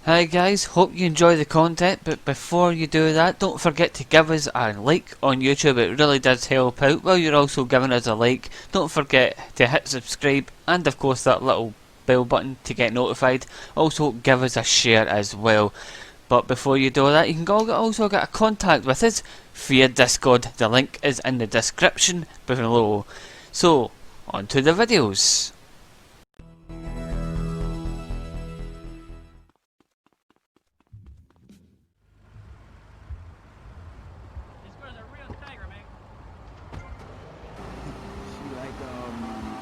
Hi guys, hope you enjoy the content, but before you do that, don't forget to give us a like on YouTube, it really does help out. While you're also giving us a like, don't forget to hit subscribe and of course that little bell button to get notified. Also give us a share as well. But before you do that, you can also get a contact with us via Discord. The link is in the description below. So, on to the videos. She like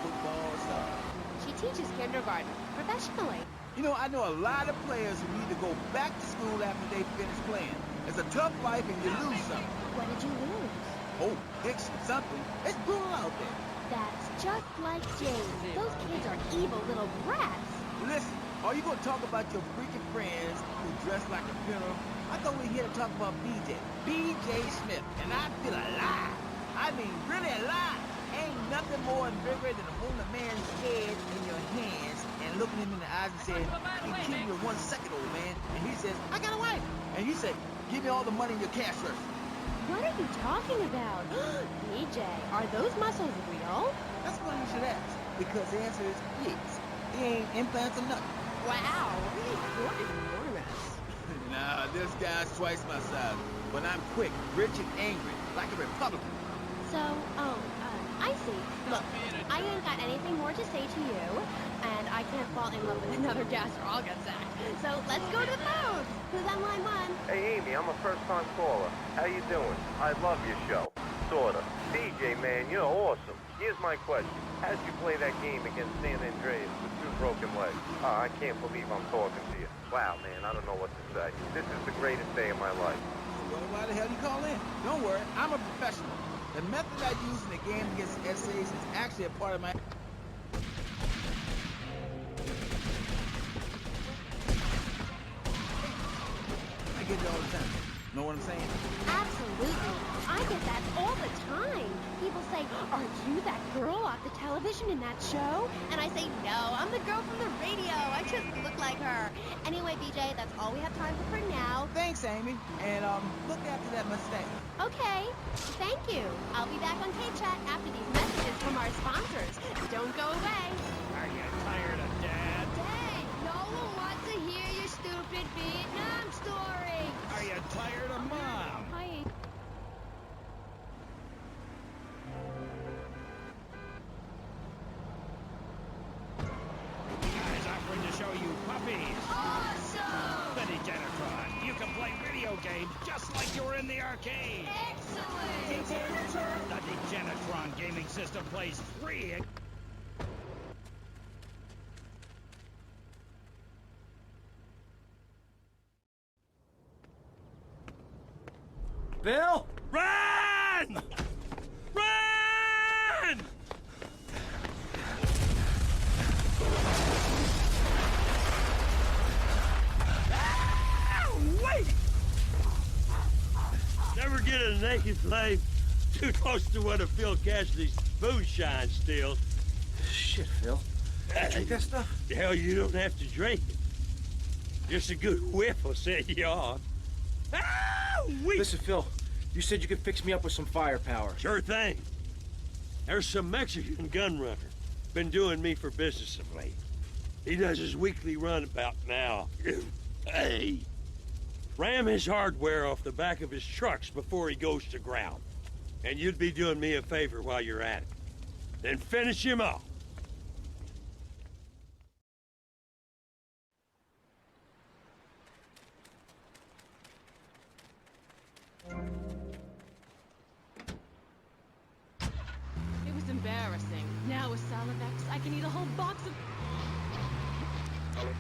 football or something. She teaches kindergarten professionally. You know, I know a lot of players who need to go back to school after they finish playing. It's a tough life and you lose something. What did you lose? Oh, picks something. It's brutal out there. That's just like James. Those kids are evil little brats. Listen, are you gonna talk about your freaking friends who dress like a funeral? I thought we were here to talk about BJ. BJ Smith. And I feel alive. I mean, really alive. Ain't nothing more invigorating than holding a man's head in your hands and looking him in the eyes and saying, I can kill you in 1 second, old man. And he says, I got a wife. And you say, give me all the money in your cash register. What are you talking about? BJ, are those muscles real? That's what you should ask. Because the answer is yes. He ain't implants or nothing. Wow, you're enormous. Nah, this guy's twice my size. But I'm quick, rich, and angry, like a Republican. So, I see. Look, I ain't got anything more to say to you, and I can't fall in love with another gastroga sack. So let's go to the phone. Who's on line 1? Hey Amy, I'm a first-time caller. How you doing? I love your show. Sorta. DJ, man, you're awesome. Here's my question. How'd you play that game against San Andreas with 2 broken legs? I can't believe I'm talking to you. Wow, man, I don't know what to say. This is the greatest day of my life. Well, why the hell you call in? Don't worry, I'm a professional. The method I use in the game against essays is actually a part of my... I get it all the time. Know what I'm saying? Absolutely. I get that all the time. People say, are you that girl off the television in that show? And I say, no, I'm the girl from the radio. I just look like her. Anyway, BJ, that's all we have time for now. Thanks, Amy. And, look after that Mustang. Okay, thank you. I'll be back on K-Chat after these messages from our sponsors. Don't go away. Are you tired of Dad? Dad, no one wants to hear your stupid Vietnam story. Are you tired of Mom? Hi. Guys offering to show you puppies. Awesome! The Degenitron. You can play video games just like you were in the arcade. Excellent! The Degenitron gaming system plays free. Bill? Run! Run! Ah, wait! Never get a naked flame too close to one of Phil Cassidy's moonshine stills. Shit, Phil. Drink that stuff? Hell, you don't have to drink it. Just a good whiff will set you off. Ah, Listen, Phil, you said you could fix me up with some firepower. Sure thing. There's some Mexican gun runner. Been doing me for business of late. He does his weekly run about now. Hey. Ram his hardware off the back of his trucks before he goes to ground. And you'd be doing me a favor while you're at it. Then finish him off. It was embarrassing. Now with Salivex, I can eat a whole box of... Nice.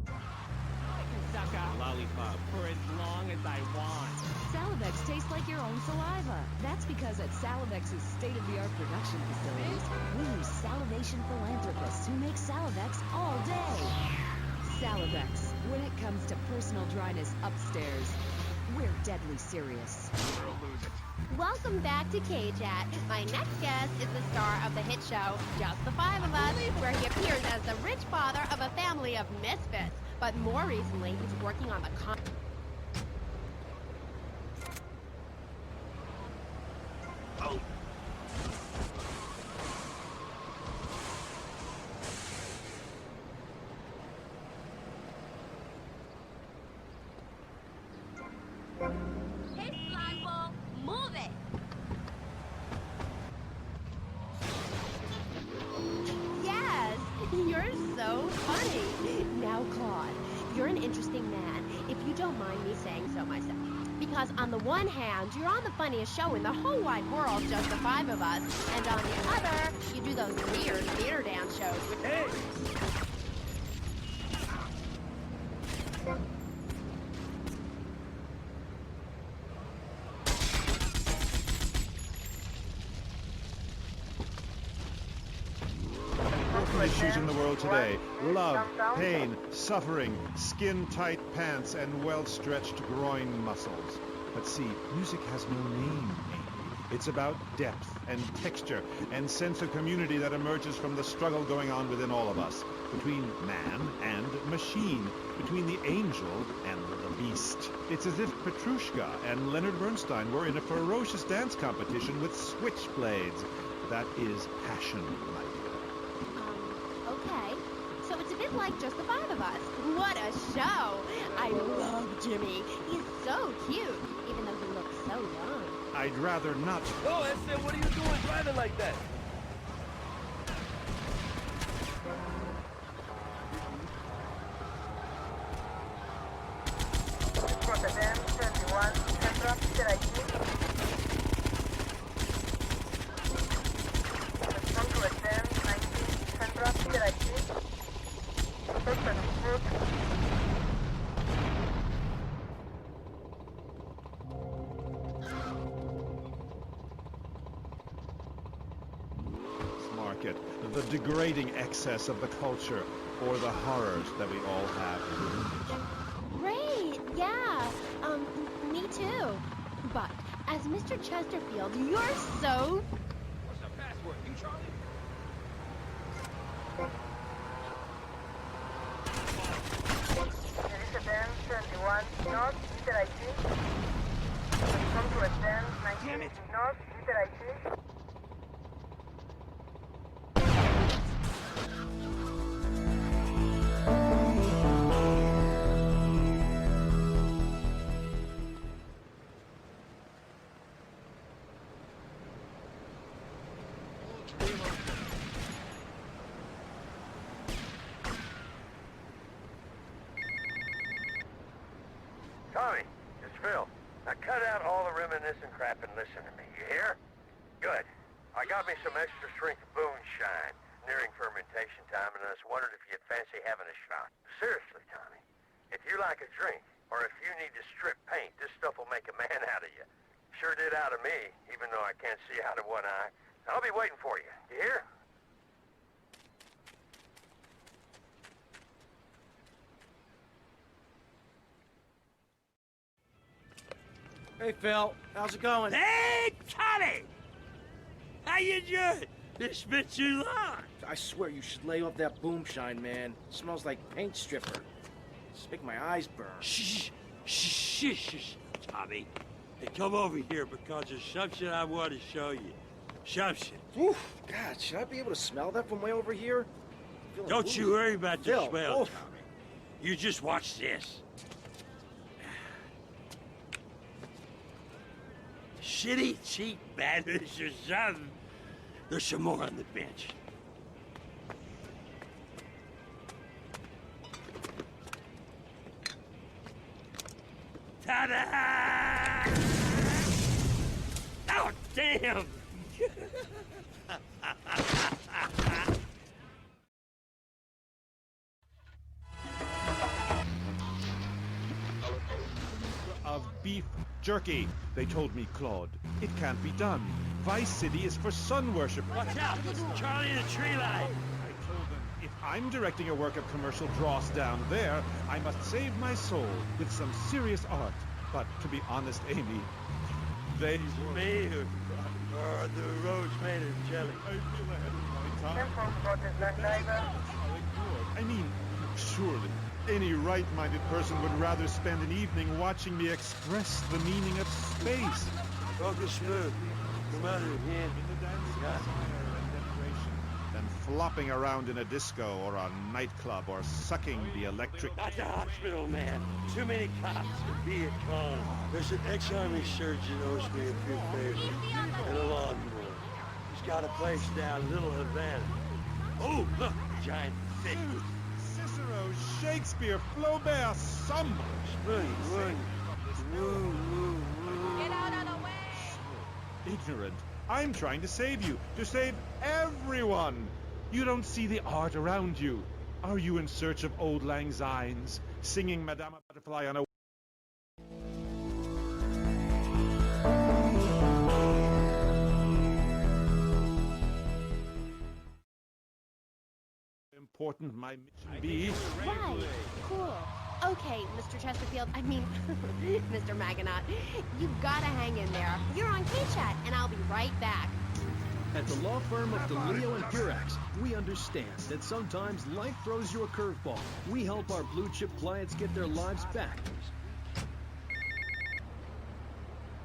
I can suck a lollipop for as long as I want. Salivex tastes like your own saliva. That's because at Salivex's state-of-the-art production facilities, we use salivation philanthropists who make Salivex all day. Salivex, when it comes to personal dryness upstairs, we're deadly serious. Welcome back to K-Chat. My next guest is the star of the hit show, Just the Five of Us, where where he appears as the rich father of a family of misfits. But more recently, he's working on the Hey, Flagpole, move it! Yes, you're so funny. Now, Claude, you're an interesting man, if you don't mind me saying so myself. Because on the one hand, you're on the funniest show in the whole wide world, just the five of us, and on the other, you do those weird theater dance shows with... Hey! Issues in the world today: love, pain, suffering, skin-tight pants, and well-stretched groin muscles. But see, music has no name, Amy. It's about depth and texture and sense of community that emerges from the struggle going on within all of us, between man and machine, between the angel and the beast. It's as if Petrushka and Leonard Bernstein were in a ferocious dance competition with switchblades. That is passion, my dear. Okay, so it's a bit like just the five of us. What a show! I love Jimmy. He's so cute, even though he looks so young. I'd rather not. Oh, S.M., what are you doing driving like that? Market, the degrading excess of the culture, or the horrors that we all have within it. Great, yeah. Me too. But as Mr. Chesterfield, you're so... What's the password? You Charlie? Damn it! Tommy, it's Phil. Now cut out all the reminiscing crap and listen to me, you hear? Good. I got me some extra strength moonshine, nearing fermentation time, and I just wondered if you'd fancy having a shot. Seriously, Tommy, if you like a drink, or if you need to strip paint, this stuff will make a man out of you. Sure did out of me, even though I can't see out of one eye. I'll be waiting for you, you hear? Hey, Phil. How's it going? Hey, Tommy! How you doing? It's been too long. I swear you should lay off that boomshine, man. It smells like paint stripper. It's making my eyes burn. Shh, shh, shh, shh, Tommy. Hey, come over here because there's something I want to show you. Something. Oof, God, should I be able to smell that from way over here? Don't you worry about the Phil, smell, oof. Tommy. You just watch this. Shitty, cheap banners or something. There's some more on the bench. Ta-da! Oh, damn! Of beef jerky, they told me, Claude. It can't be done. Vice City is for sun worship. Watch out! Charlie in the tree line! I told them, if I'm directing a work of commercial dross down there, I must save my soul with some serious art. But to be honest, Amy, they were... Me or the road's made of jelly. I feel I had it right. time. I mean, surely, any right-minded person would rather spend an evening watching me express the meaning of space. Talking smooth. Come out of here. In the dance of desire and decoration, than flopping around in a disco or a nightclub or sucking the electric... Not the hospital, man. Too many cops to be at con. There's an ex-army surgeon owes me a few favors. And a lawnmower. He's got a place down Little Havana. Oh, look, giant fish. Cicero, Shakespeare, Flaubert, someone. Get out of the way! Ignorant. I'm trying to save you, to save everyone. You don't see the art around you. Are you in search of old lang synes, singing Madame Butterfly on a... important my mission be? Right. Cool. Okay, Mr. Chesterfield, I mean, Mr. Maginot, you gotta hang in there. You're on K-Chat, and I'll be right back. At the law firm of DeLeo and Purax, we understand that sometimes life throws you a curveball. We help our blue-chip clients get their lives back.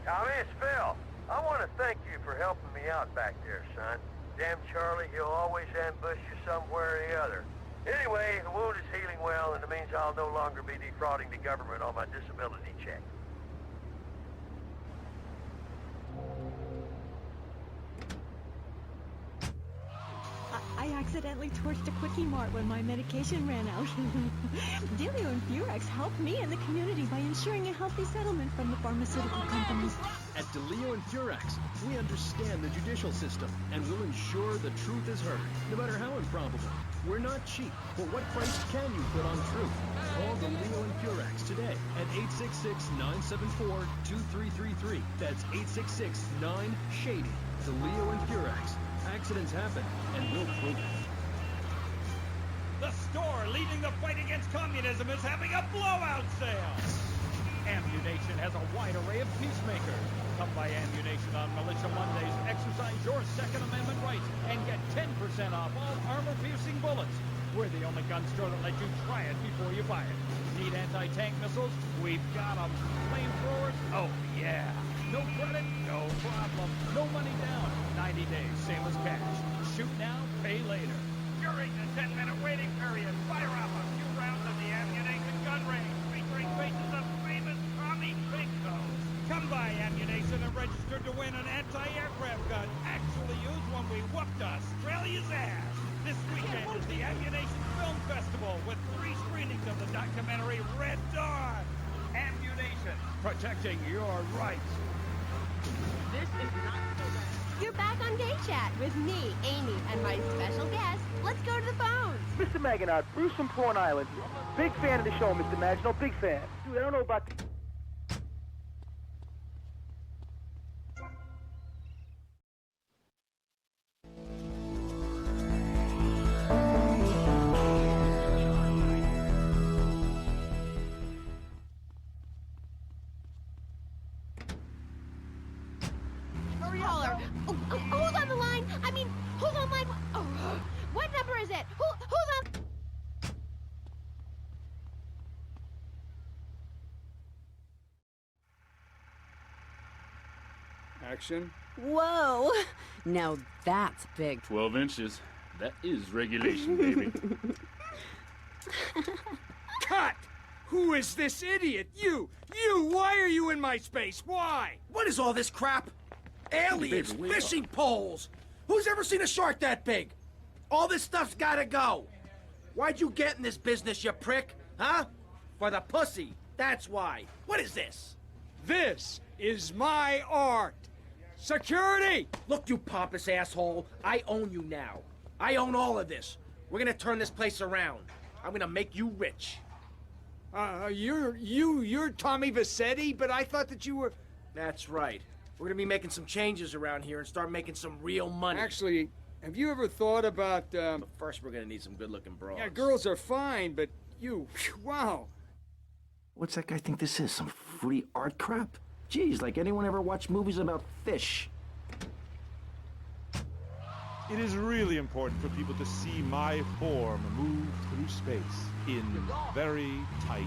Tommy, it's Phil. I want to thank you for helping me out back there, son. Damn Charlie, he'll always ambush you somewhere or the other. Anyway, the wound is healing well, and it means I'll no longer be defrauding the government on my disability check. I accidentally torched a Quickie Mart when my medication ran out. DeLeo and Purax helped me and the community by ensuring a healthy settlement from the pharmaceutical companies. At DeLeo and Purax, we understand the judicial system and will ensure the truth is heard, no matter how improbable. We're not cheap, but what price can you put on truth? Call DeLeo and Purax today at 866-974-2333. That's 866-9-SHADY. DeLeo and Purax. Accidents happen, and we'll prove it. The store leading the fight against communism is having a blowout sale. Ammu-Nation has a wide array of peacemakers. Come by Ammu-Nation on Militia Mondays, exercise your Second Amendment rights, and get 10% off all armor-piercing bullets. We're the only gun store that lets you try it before you buy it. Need anti-tank missiles? We've got them. Flamethrowers? Oh, yeah. No credit? No problem. No money down. 90 days, same as cash. Shoot now, pay later. During the 10-minute waiting period, fire off a few rounds of the Ammu-Nation gun range, featuring faces of famous Tommy Pinkos. Come by Ammu-Nation and register to win an anti-aircraft gun actually used when we whooped Australia's ass. This weekend is the Ammu-Nation Film Festival with 3 screenings of the documentary Red Dawn. Ammu-Nation, protecting your rights. This is not so bad. You're back on K-Chat with me, Amy, and my special guest. Let's go to the phones. Mr. Maginot, Bruce from Prawn Island. Big fan of the show, Mr. Maginot, big fan. Dude, I don't know about... Caller. Oh, who's on the line? I mean, who's on line? Oh, what number is it? Who's on? Action. Whoa! Now that's big. 12 inches. That is regulation, baby. Cut! Who is this idiot? You! Why are you in my space? Why? What is all this crap? Aliens, Baby, fishing poles. Who's ever seen a shark that big? All this stuff's gotta go. Why'd you get in this business, you prick? Huh? For the pussy. That's why. What is this? This is my art. Security! Look, you pompous asshole. I own you now. I own all of this. We're gonna turn this place around. I'm gonna make you rich. You're Tommy Vassetti, but I thought that you were... That's right. We're gonna be making some changes around here and start making some real money. Actually, have you ever thought about, But first, we're gonna need some good-looking broads. Yeah, girls are fine, but you... Wow. What's that guy think this is? Some free art crap? Geez, like anyone ever watched movies about fish? It is really important for people to see my form move through space in very tight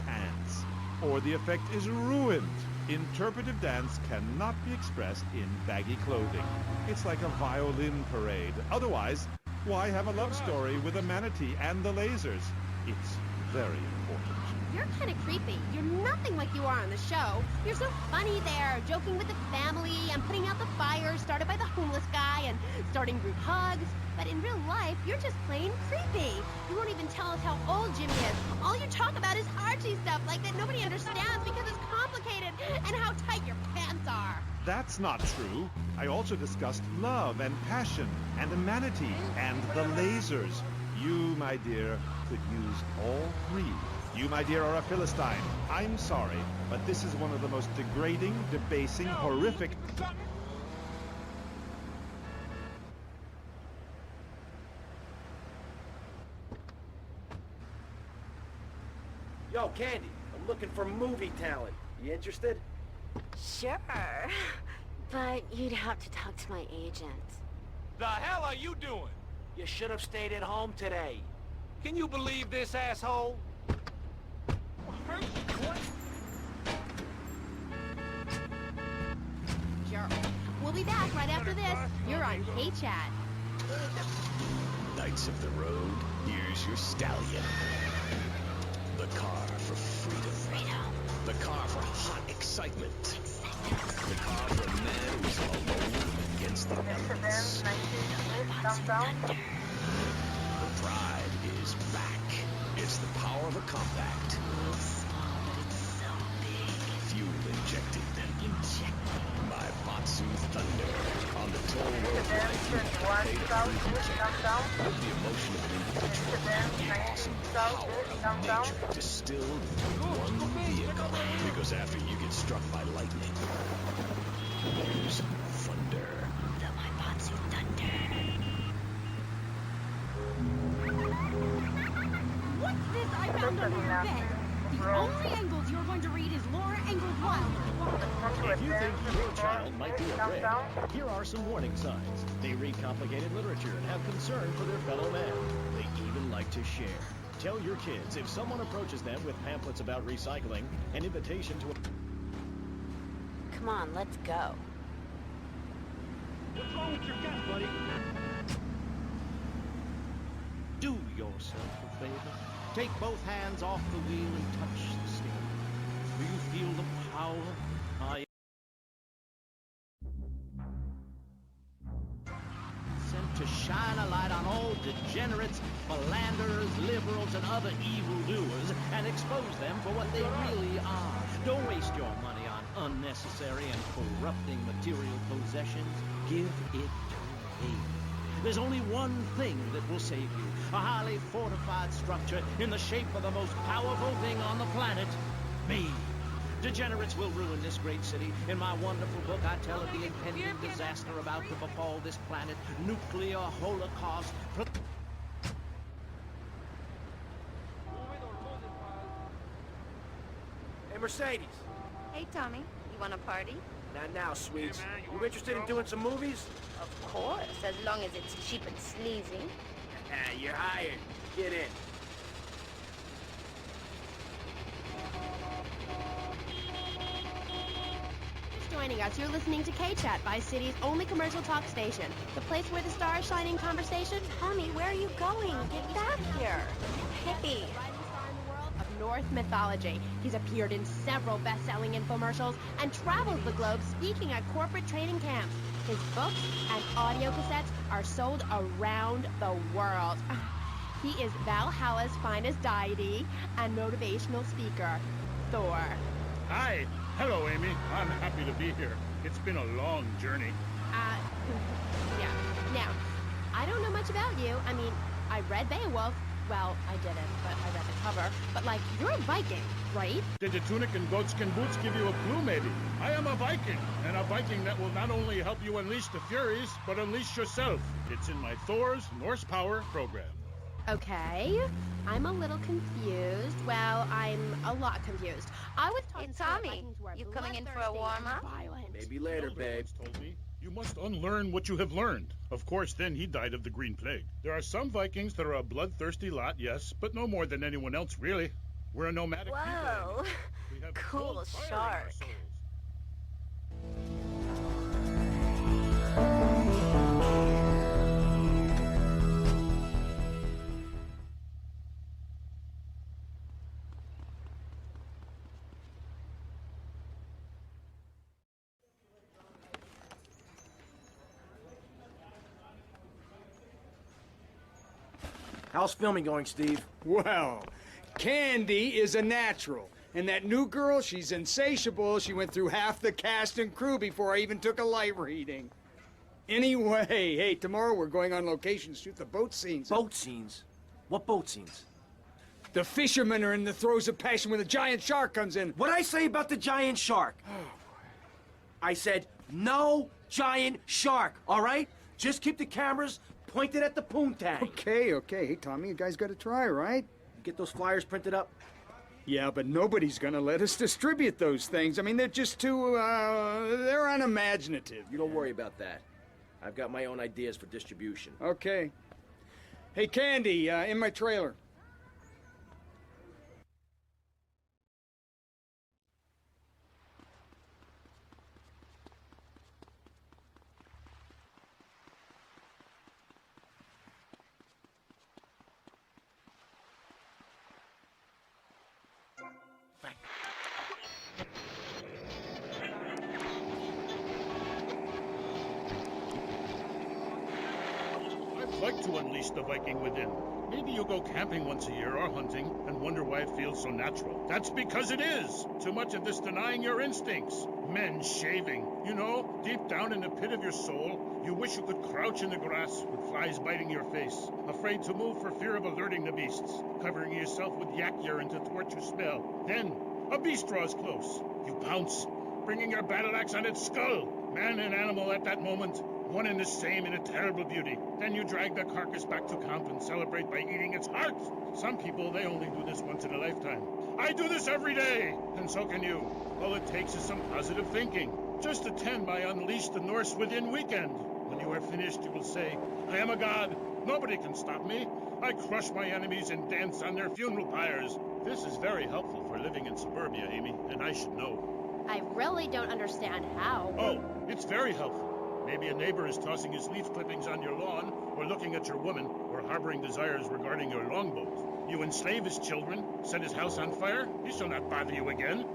pants, or the effect is ruined. Interpretive dance cannot be expressed in baggy clothing. It's like a violin parade. Otherwise, why have a love story with a manatee and the lasers? It's very important. You're kind of creepy. You're nothing like you are on the show. You're so funny there, joking with the family and putting out the fire started by the homeless guy and starting group hugs. But in real life, you're just plain creepy. You won't even tell us how old Jimmy is. All you talk about is Archie stuff like that nobody understands because it's complicated and how tight your pants are. That's not true. I also discussed love and passion and a manatee and the lasers. You, my dear, could use all three. You, my dear, are a Philistine. I'm sorry, but this is one of the most degrading, debasing, horrific... Yo, Candy, I'm looking for movie talent. You interested? Sure. But you'd have to talk to my agent. The hell are you doing? You should have stayed at home today. Can you believe this asshole? Sure. We'll be back right after this. You're on K-Chat. Knights of the Road, here's your stallion. The car for freedom. The car for hot excitement. The car for a man who's alone against the elements. The pride is back. It's the power of a compact. Fuel injected. By Batsu Thunder. On the toll road with the emotion of an individual. The awesome power of nature distilled in one vehicle. Because after you get struck by lightning, there's thunder. The Batsu Thunder. What's this I found under your bed? The only angles you're going to read is Laura Ingalls Wilder. If you think your child might be a red, here are some warning signs. They read complicated literature and have concern for their fellow man. They even like to share. Tell your kids if someone approaches them with pamphlets about recycling, an invitation to a... Come on, let's go. What's wrong with your cat, buddy? Do yourself a favor. Take both hands off the wheel and touch the steering. Do you feel the power I sent to shine a light on all degenerates, philanderers, liberals, and other evildoers and expose them for what they really are. Don't waste your money on unnecessary and corrupting material possessions. Give it to me. There's only one thing that will save you. A highly fortified structure in the shape of the most powerful thing on the planet. Me. Degenerates will ruin this great city. In my wonderful book, I tell of the impending disaster about to befall this planet. Nuclear holocaust. Hey, Mercedes. Hey, Tommy. You want a party? Not now, sweets. You interested in doing some movies? Of course, as long as it's cheap and sneezy. You're hired. Get in. Just joining us, you're listening to K-Chat, Vice City's only commercial talk station. The place where the stars shine in conversation. Tommy, where are you going? Get back here. Hey. Of Norse mythology. He's appeared in several best-selling infomercials and travels the globe speaking at corporate training camps. His books and audio cassettes are sold around the world. He is Valhalla's finest deity and motivational speaker, Thor. Hi. Hello, Amy. I'm happy to be here. It's been a long journey. Yeah. Now, I don't know much about you. I mean, I read Beowulf. Well, I didn't, but I read the cover. But, like, you're a Viking, right? Did the tunic and goatskin boots give you a clue, maybe? I am a Viking, and a Viking that will not only help you unleash the Furies, but unleash yourself. It's in my Thor's Norse Power program. Okay. I'm a little confused. Well, I'm a lot confused. I was taught Hey, Tommy, you coming in for a warm-up? Maybe later, babe. Told me You must unlearn what you have learned. Of course, then he died of the Green Plague. There are some Vikings that are a bloodthirsty lot, yes, but no more than anyone else, really. We're a nomadic people. Whoa. We have Cool cold fire in our shark. souls. How's filming going, Steve? Well, Candy is a natural. And that new girl, she's insatiable. She went through half the cast and crew before I even took a light reading. Anyway, hey, tomorrow we're going on location to shoot the boat scenes. Boat scenes? What boat scenes? The fishermen are in the throes of passion when the giant shark comes in. What'd I say about the giant shark? I said, no giant shark, all right? Just keep the cameras pointed at the poontang. Okay. Hey, Tommy, you guys gotta try, right? Get those flyers printed up? Yeah, but nobody's gonna let us distribute those things. I mean, they're just too, they're unimaginative. You don't worry about that. I've got my own ideas for distribution. Okay. Hey, Candy, in my trailer. I'd like to unleash the Viking within. Maybe you go camping once a year or hunting and wonder why it feels so natural. That's because it is! Too much of this denying your instincts. Men shaving. You know, deep down in the pit of your soul, you wish you could crouch in the grass with flies biting your face, afraid to move for fear of alerting the beasts, covering yourself with yak urine to thwart your smell. Then, a beast draws close. You pounce, bringing your battle axe on its skull. Man and animal at that moment, one and the same in a terrible beauty. Then you drag the carcass back to camp and celebrate by eating its heart. Some people, they only do this once in a lifetime. I do this every day, and so can you. All it takes is some positive thinking. Just attend my Unleash the Norse Within weekend. When you are finished, you will say, I am a god. Nobody can stop me. I crush my enemies and dance on their funeral pyres. This is very helpful for living in suburbia, Amy, and I should know. I really don't understand how. Oh, it's very helpful. Maybe a neighbor is tossing his leaf clippings on your lawn, or looking at your woman, or harboring desires regarding your longboat. You enslave his children, set his house on fire, he shall not bother you again.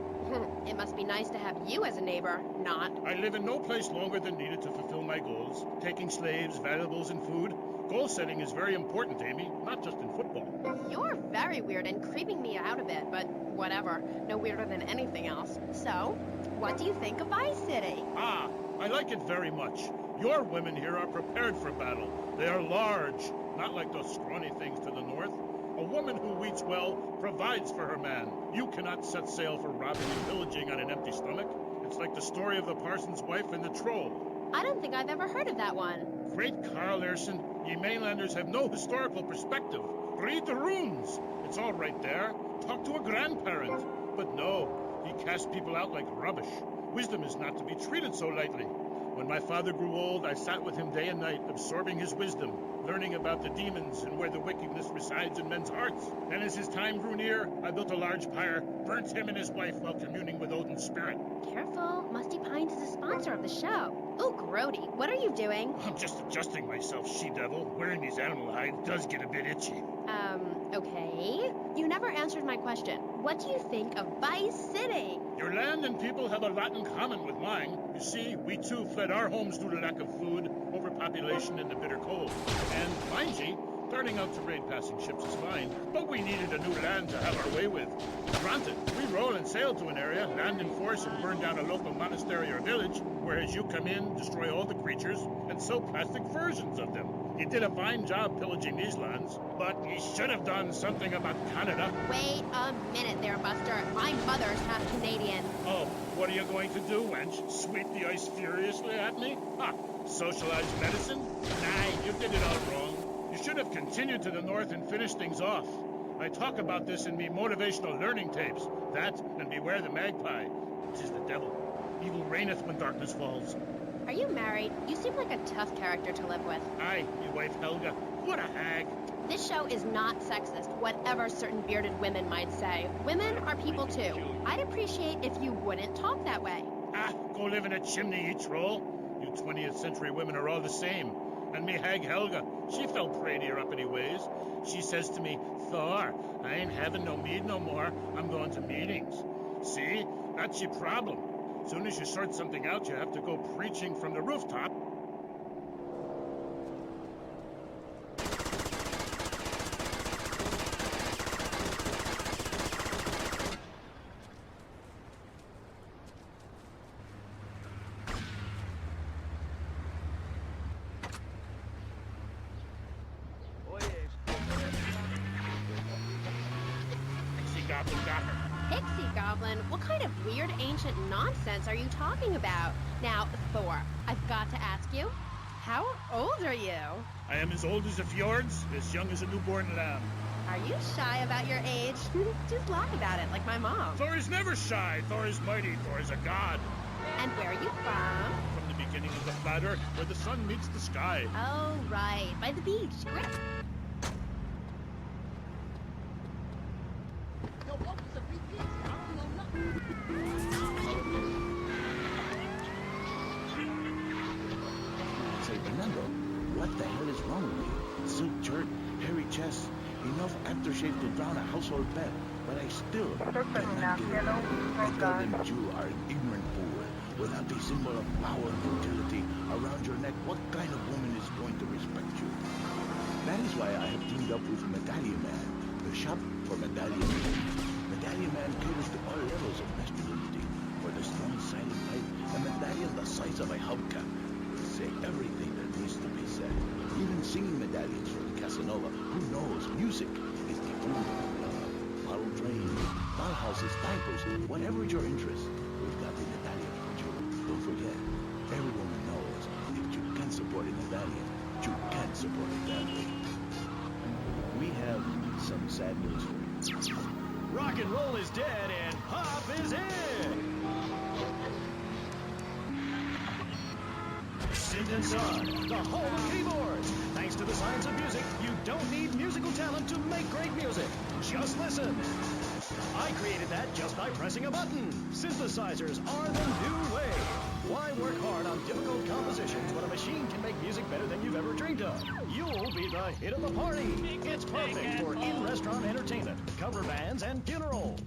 It must be nice to have you as a neighbor, not. I live in no place longer than needed to fulfill my goals. Taking slaves, valuables, and food. Goal setting is very important, Amy, not just in football. You're very weird and creeping me out a bit, but whatever. No weirder than anything else. So, what do you think of Vice City? Ah, I like it very much. Your women here are prepared for battle. They are large, not like those scrawny things to the north. A woman who eats well provides for her man. You cannot set sail for robbing and pillaging on an empty stomach. It's like the story of the parson's wife and the troll. I don't think I've ever heard of that one. Great Carl Erson, ye mainlanders have no historical perspective. Read the runes. It's all right there. Talk to a grandparent. But no, he cast people out like rubbish. Wisdom is not to be treated so lightly. When my father grew old, I sat with him day and night, absorbing his wisdom, learning about the demons and where the wickedness resides in men's hearts. Then as his time grew near, I built a large pyre, burnt him and his wife while communing with Odin's spirit. Careful, Musty Pines is a sponsor of the show. Oh, Grody, what are you doing? I'm just adjusting myself, she-devil. Wearing these animal hides does get a bit itchy. Okay. You never answered my question. What do you think of Vice City? Your land and people have a lot in common with mine. You see, we too fled our homes due to lack of food, overpopulation, and the bitter cold. And, mind ye, starting out to raid passing ships is fine, but we needed a new land to have our way with. Granted, we roll and sail to an area, land in force, and burn down a local monastery or village, whereas you come in, destroy all the creatures, and sell plastic versions of them. You did a fine job pillaging these lands, but you should have done something about Canada. Wait a minute there, Buster. My mother's half Canadian. Oh, what are you going to do, wench? Sweep the ice furiously at me? Ha! Socialized medicine? Nah, you did it all wrong. You should have continued to the north and finished things off. I talk about this in me motivational learning tapes. That, and beware the magpie, which is the devil. Evil reigneth when darkness falls. Are you married? You seem like a tough character to live with. Aye, me wife Helga. What a hag. This show is not sexist, whatever certain bearded women might say. Women are people too. I'd appreciate if you wouldn't talk that way. Ah, go live in a chimney, you troll. You 20th century women are all the same. And me hag Helga, she fell prey to your uppity ways. She says to me, Thor, I ain't having no mead no more. I'm going to meetings. See? That's your problem. Soon as you sort something out, you have to go preaching from the rooftop. Goblin got her. Pixie Goblin? What kind of weird ancient nonsense are you talking about? Now, Thor, I've got to ask you, how old are you? I am as old as the fjords, as young as a newborn lamb. Are you shy about your age? Just laugh about it, like my mom. Thor is never shy. Thor is mighty. Thor is a god. And where are you from? From the beginning of the flat earth, where the sun meets the sky. Oh, right. By the beach. Great. Say, Fernando, what the hell is wrong with you? Silk shirt, hairy chest, enough aftershave to drown a household pet, but I still cannot get it. I tell them you are an ignorant fool. Without the symbol of power and fertility around your neck, what kind of woman is going to respect you? That is why I have teamed up with Medallion Man, the shop for Medallion Man. Medallion Man caters to all levels of masculinity, for the strong silent type, a medallion the size of a hubcap will say everything that needs to be said. Even singing medallions for the Casanova, who knows music is the food of love. Bottle trains, dollhouses, diapers, whatever your interest, we've got the medallion for you. Don't forget, every woman knows if you can support a medallion, you can support a family. We have some sad news for you. Rock and roll is dead and pop is in! Synth and Son, the home of keyboards. Thanks to the science of music, you don't need musical talent to make great music. Just listen. I created that just by pressing a button. Synthesizers are the new way. Why work hard on difficult compositions when a machine can make music better than you've ever dreamed of? You'll be the hit of the party. It's perfect for in-restaurant entertainment, cover bands, and funerals.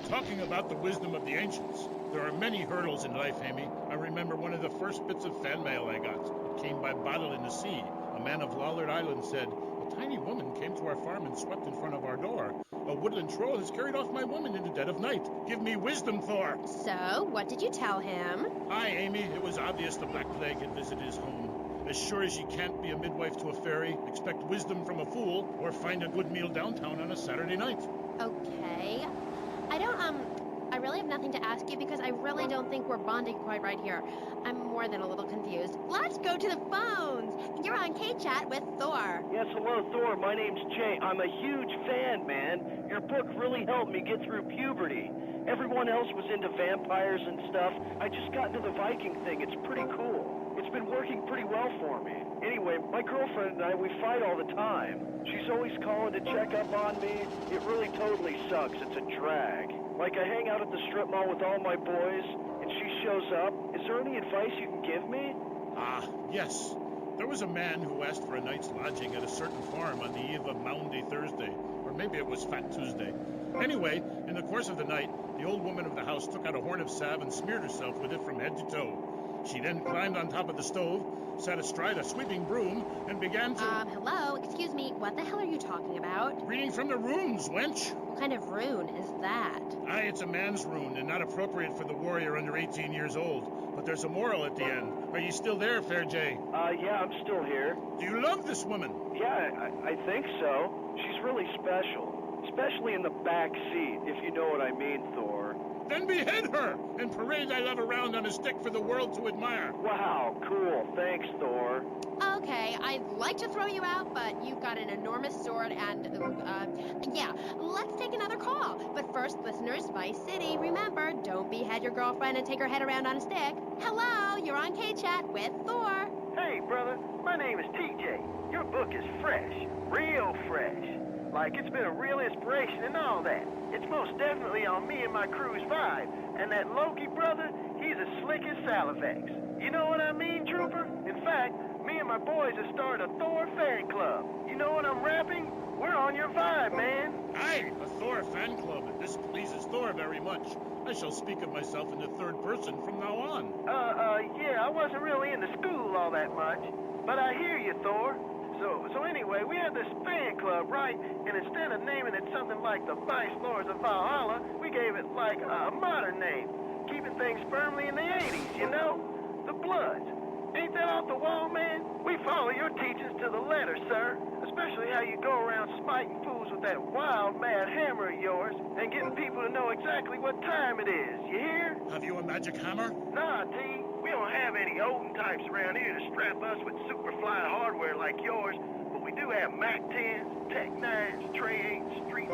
Talking about the wisdom of the ancients. There are many hurdles in life, Amy. I remember one of the first bits of fan mail I got. It came by bottle in the sea. A man of Lollard Island said, "A tiny woman came to our farm and swept in front of our door. A woodland troll has carried off my woman in the dead of night. Give me wisdom, Thor." So, what did you tell him? Aye, Amy, it was obvious the Black Plague had visited his home. As sure as you can't be a midwife to a fairy, expect wisdom from a fool, or find a good meal downtown on a Saturday night. Okay. I really have nothing to ask you because I really don't think we're bonding quite right here. I'm more than a little confused. Let's go to the phones. You're on K-Chat with Thor. Yes, hello, Thor. My name's Jay. I'm a huge fan, man. Your book really helped me get through puberty. Everyone else was into vampires and stuff. I just got into the Viking thing. It's pretty cool. It's been working pretty well for me. Anyway, my girlfriend and I, we fight all the time. She's always calling to check up on me. It really totally sucks. It's a drag. Like, I hang out at the strip mall with all my boys, and she shows up. Is there any advice you can give me? Ah, yes. There was a man who asked for a night's lodging at a certain farm on the eve of Maundy Thursday, or maybe it was Fat Tuesday. Anyway, in the course of the night, the old woman of the house took out a horn of salve and smeared herself with it from head to toe. She then climbed on top of the stove, sat astride a sweeping broom, and began to... Hello? Excuse me, what the hell are you talking about? Reading from the runes, wench. What kind of rune is that? Aye, it's a man's rune, and not appropriate for the warrior under 18 years old. But there's a moral at the end. Are you still there, Fair Jay? Yeah, I'm still here. Do you love this woman? Yeah, I think so. She's really special. especially in the back seat, if you know what I mean, Thor. Then behead her and parade thy love around on a stick for the world to admire. Wow, cool. Thanks, Thor. Okay, I'd like to throw you out, but you've got an enormous sword and, yeah, let's take another call. But first, listeners, Vice City, remember, don't behead your girlfriend and take her head around on a stick. Hello, you're on K-Chat with Thor. Hey, brother, my name is TJ. Your book is fresh, real fresh. Like, it's been a real inspiration and all that. It's most definitely on me and my crew's vibe. And that Loki brother, he's as slick as Salivex. You know what I mean, Trooper? In fact, me and my boys have started a Thor fan club. You know what I'm rapping? We're on your vibe, man. Aye, a Thor fan club. This pleases Thor very much. I shall speak of myself in the third person from now on. Yeah, I wasn't really into school all that much. But I hear you, Thor. So anyway, we had this fan club, right? And instead of naming it something like the Vice Lords of Valhalla, we gave it like a modern name, keeping things firmly in the 80s, you know? The Bloods. Ain't that off the wall, man? We follow your teachings to the letter, sir. Especially how you go around smiting fools with that wild, mad hammer of yours and getting people to know exactly what time it is. You hear? Have you a magic hammer? Nah, T. We don't have any Odin types around here to strap us with super fly hardware like yours, but we do have Mac 10s, Tech 9s, Trey 8s, Street...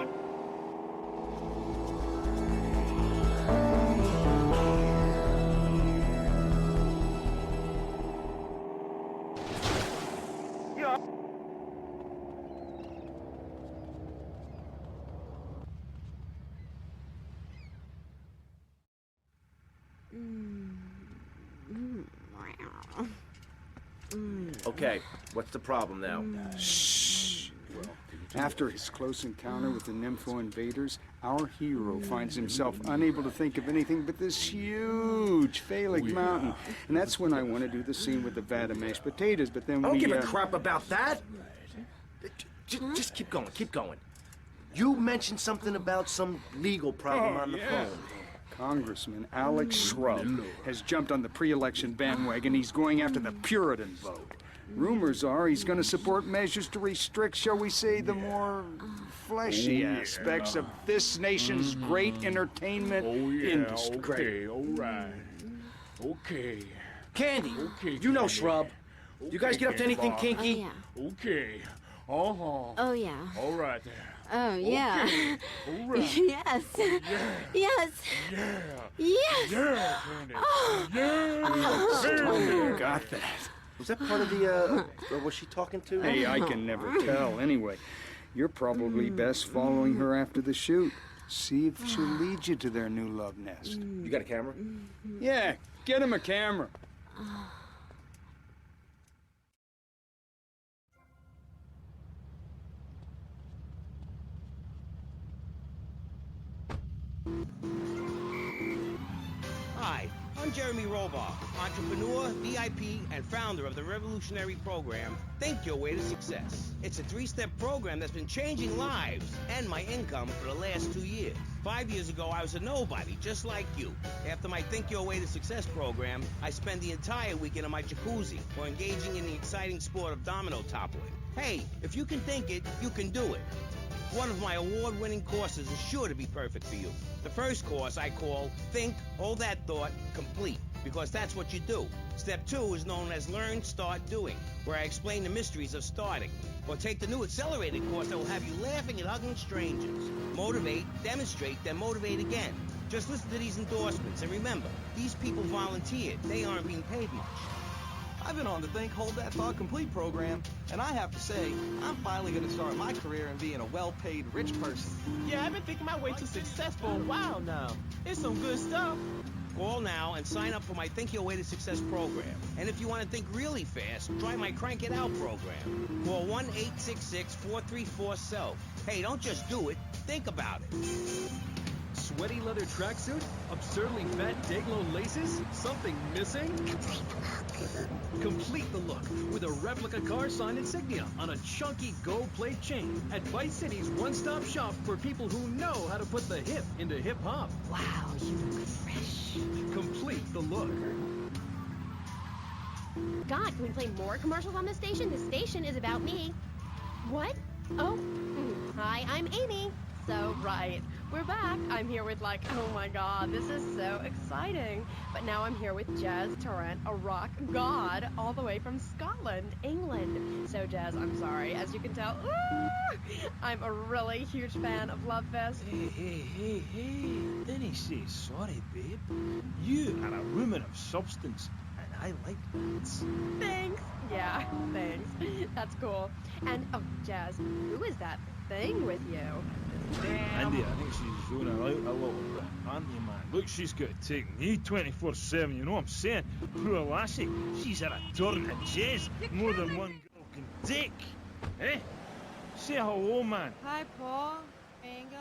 Okay, what's the problem now? Shh. After his close encounter with the Nympho invaders, our hero finds himself unable to think of anything but this huge phallic mountain. And that's when I want to do the scene with the vat of mashed potatoes, but then I don't give a crap about that. Just keep going, keep going. You mentioned something about some legal problem on the phone. Congressman Alex Shrub has jumped on the pre-election bandwagon. He's going after the Puritan vote. Rumors are he's going to support measures to restrict, shall we say, the more fleshy aspects of this nation's great entertainment industry. Okay, all right. Okay. Candy, you know Shrub. You guys get up to anything kinky? Okay. Uh-huh. Oh, yeah. All right there. Oh, yeah. Okay. All right. Yes. Oh, yeah. Yes. Yeah. Yes. Yeah, Candy. Oh. Yeah. You got that. Was that part of the, was she talking to? Hey, I can never tell. Anyway, you're probably best following her after the shoot. See if she'll lead you to their new love nest. You got a camera? Yeah, get him a camera. Hi, I'm Jeremy Robar, entrepreneur, VIP, and founder of the revolutionary program, Think Your Way to Success. It's a 3-step program that's been changing lives and my income for the last 2 years. 5 years ago, I was a nobody, just like you. After my Think Your Way to Success program, I spent the entire weekend in my jacuzzi or engaging in the exciting sport of domino toppling. Hey, if you can think it, you can do it. One of my award-winning courses is sure to be perfect for you. The first course I call Think, Hold That Thought, Complete, because that's what you do. Step 2 is known as Learn, Start, Doing, where I explain the mysteries of starting. Or take the new accelerated course that will have you laughing and hugging strangers. Motivate, demonstrate, then motivate again. Just listen to these endorsements, and remember, these people volunteered. They aren't being paid much. I've been on the Think, Hold That Thought Complete program, and I have to say, I'm finally going to start my career in being a well-paid rich person. Yeah, I've been thinking my way to success for a while now. It's some good stuff. Call now and sign up for my Think Your Way to Success program. And if you want to think really fast, try my Crank It Out program. Call 1-866-434-SELF. Hey, don't just do it. Think about it. Sweaty leather tracksuit? Absurdly fat Dayglow laces? Something missing? Complete the look with a replica car sign insignia on a chunky gold plate chain at Vice City's one-stop shop for people who know how to put the hip into hip-hop. Wow, you look fresh. Complete the look. God, can we play more commercials on this station? This station is about me. What? Oh, hi, I'm Amy. So, right, we're back. I'm here with oh my god, this is so exciting. But now I'm here with Jez Tarrant, a rock god, all the way from Scotland, England. So, Jez, I'm sorry. As you can tell, I'm a really huge fan of Love Fest. Hey. Didn't say sorry, babe. You are a woman of substance, and I like that. Thanks. Yeah, thanks. That's cool. And, oh, Jez, who is that thing with you? Andy, I think she's zoning out a little bit, aren't you, man? Look, she's got to take me 24/7, you know what I'm saying? Poor lassie, she's had a turn at Jez more than one girl can take. Eh? Say hello, man. Hi, Paul. Bingo.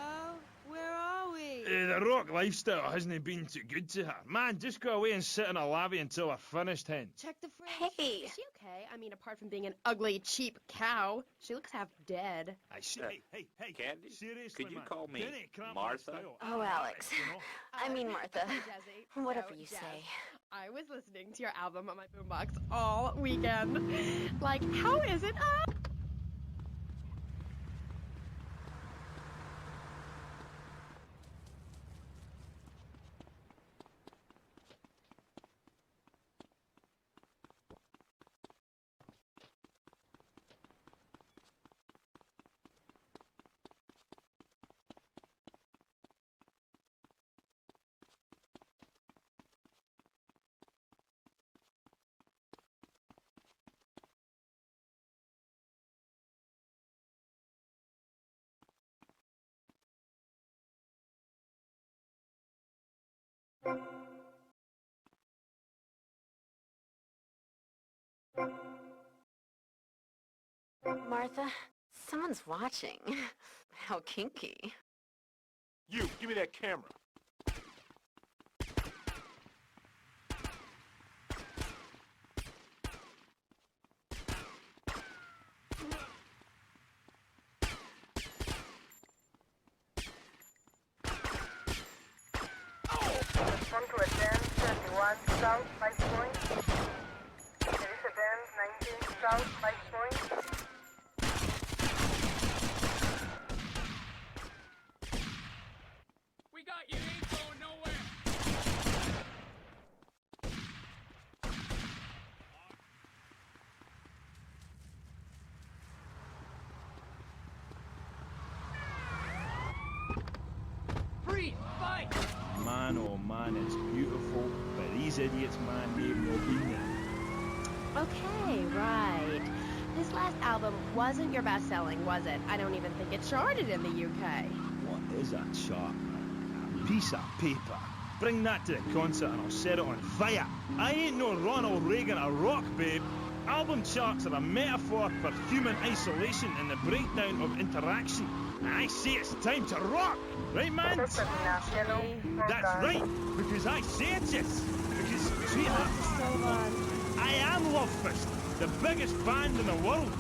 Where are we? The rock lifestyle hasn't been too good to her. Man, just go away and sit in a lavvy until we're finished, hen. Check the fridge. Hey! Is she okay? I mean, apart from being an ugly, cheap cow, she looks half dead. Hey, Candy, seriously, could you man. call me Can it cramp Martha? my style? Oh, Alex. I mean, Martha. Jesse, Whatever so, you Jez, say. I was listening to your album on my boombox all weekend. How is it? Martha, someone's watching. How kinky. You, give me that camera. Come to attend 31 South Vice Point. There is attend 19 South Vice Point. We got you, ain't going nowhere. Freeze! Fight! Man, oh man, it's beautiful, but these idiots, man, they've not been there. Okay, right. This last album wasn't your best-selling, was it? I don't even think it charted in the UK. What is a chart? A piece of paper. Bring that to the concert and I'll set it on fire. I ain't no Ronald Reagan or rock, babe. Album charts are a metaphor for human isolation and the breakdown of interaction. And I say it's time to rock! Right, man? That's right, because I say it is. Because, sweetheart, I am Love Fist, the biggest band in the world.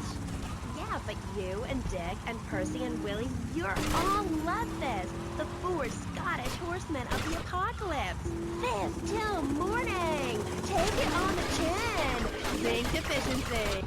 Yeah, but you and Dick and Percy and Willie, you're all Love Fist, the four Scottish horsemen of the apocalypse. Fist till morning. Take it on the chin. Zinc deficiency.